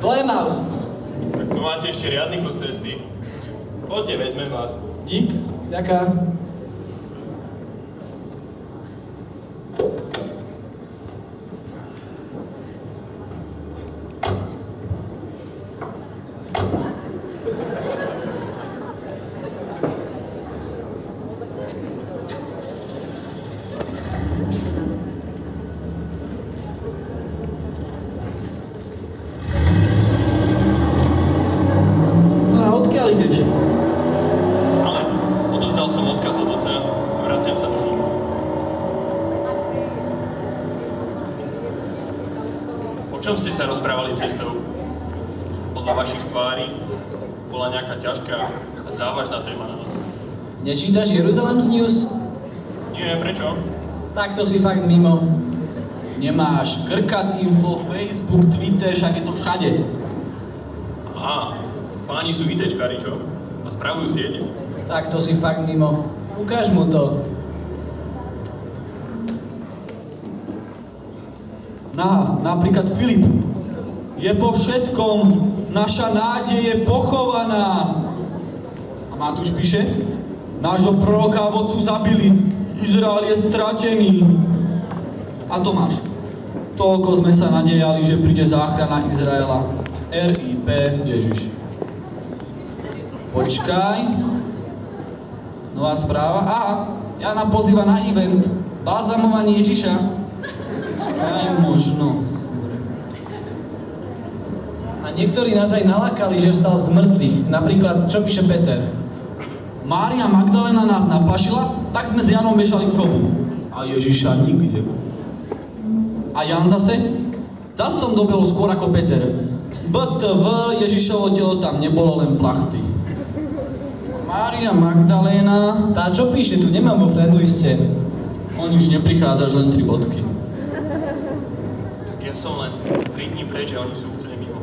To je Maus. Tak tu máte ešte riadny kus cesty. Poďte, vezmem vás. Dík. Ďaká. O čom ste sa rozprávali cestou? Podľa vašich tvári bola nejaká ťažká a závažná téma na vás. Nečítaš Jeruzalem's News? Nie, prečo? Tak to si fakt mimo. Nemáš Krkat info, Facebook, Twitter, však je to všade. Aha, páni sú ITčkári, čo? A spravujú siete. Tak to si fakt mimo. Ukáž mu to. Napríklad Filip. Je po všetkom, naša nádej je pochovaná. A Matúš píše, nášho proroka a vodcu zabili, Izrael je stratený. A Tomáš, toľko sme sa nadejali, že príde záchrana Izraela. RIP Ježiš. Počkaj. Nová správa. A Jana pozýva na event. Balzamovanie Ježiša. Aj možno. A niektorí nás aj nalákali, že vstal z mŕtvych. Napríklad, čo píše Peter? Mária Magdalena nás naplašila, tak sme s Janom bežali k hrobu. A Ježiša nikde. A Jan zase? Zase som dobehol skôr ako Peter. BTV, Ježišovo telo tam nebolo, len plachty. Mária Magdalena... Tá čo píše? Tu nemám vo friendliste. On už neprichádzaš, len 3 bodky. Ja som len 3 dní preč a oni sú úplne mimo.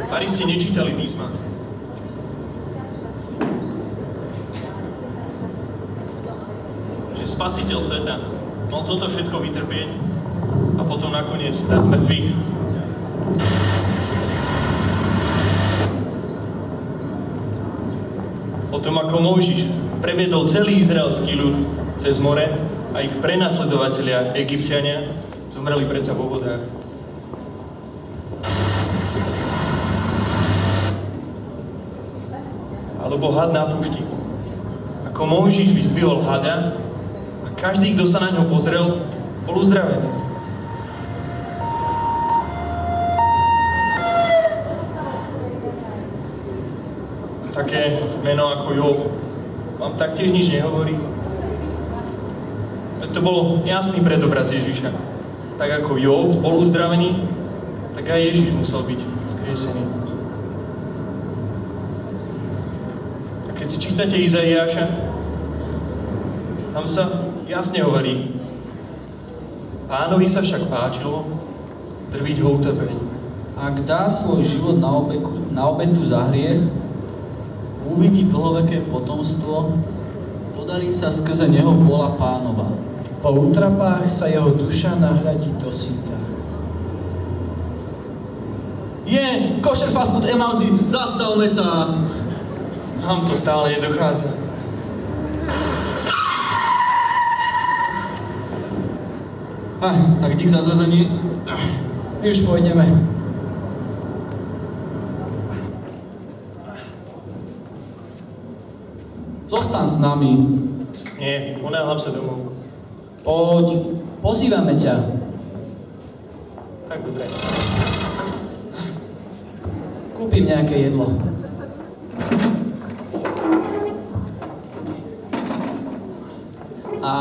Faristi nečítali písma. Že spasiteľ sveta mal toto všetko vytrpieť a potom nakoniec vstať z mŕtvych. O tom, ako Mojžiš previedol celý izraelský ľud cez more a ich prenasledovatelia, Egypťania, zomreli predsa vo vodách. Alebo had na púšti. Ako Mojžiš vyzdvihol hada a každý, kto sa na ňo pozrel, bol uzdravený. Také meno ako Job vám taktiež nič nehovorí. To bol jasný predobraz Ježiša. Tak ako Job bol uzdravený, tak aj Ježiš musel byť vzkriesený. A keď si čítate Izaiáša, tam sa jasne hovorí: Pánovi sa však páčilo zdrviť ho utrpení. Ak dá svoj život na obetu za hriech, uvidí dlhoveké potomstvo, podarí sa skrze neho vôľa Pánova. Po útrapách sa jeho duša nahradí do síta. Kosher fast food Emauzy, zastavme sa! Nám to stále nedochádza. Tak dík za zazanie. My už pôjdeme. Zostaň s nami. Nie, unáhľam sa domov. Poď. Pozývame ťa. Tak dobre. Kúpim nejaké jedlo. A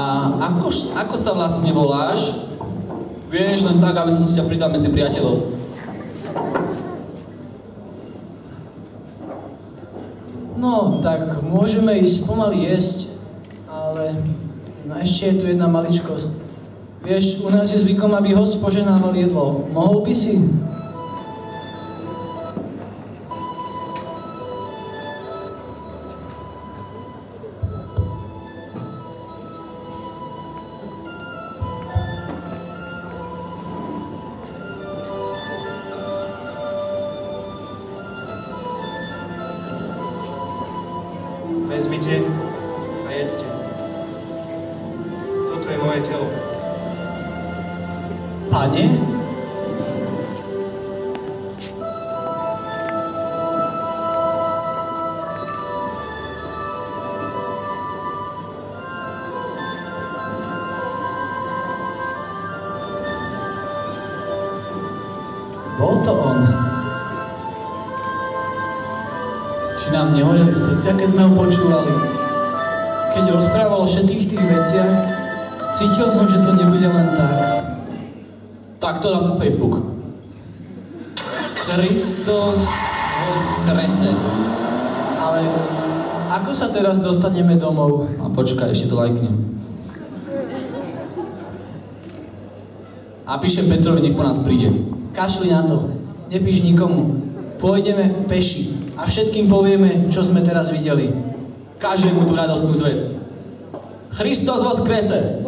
ako sa vlastne voláš? Vieš, len tak, aby som si ťa pridal medzi priateľov. No, tak môžeme ísť pomaly jesť, ale ešte je tu jedna maličkosť. Vieš, u nás je zvykom, aby host požehnával jedlo. Mohol by si? vezmite a jedzte. Toto je moje telo. Pane? Bol to on. Či nám nehoreli srdcia, keď sme ho počúvali? Keď rozprával o všetkých tých veciach, cítil som, že to nebude len tak. Tak to dám na Facebook. Kristus Vzkrese. Ale ako sa teraz dostaneme domov? A počkaj, ešte to lajknem. A píšem Petrovi, nech po nás príde. Kašli na to. Nepíš nikomu. Pôjdeme peši a všetkým povieme, čo sme teraz videli. Kážem mu tú radostnú zvesť. Kristus Vzkrese.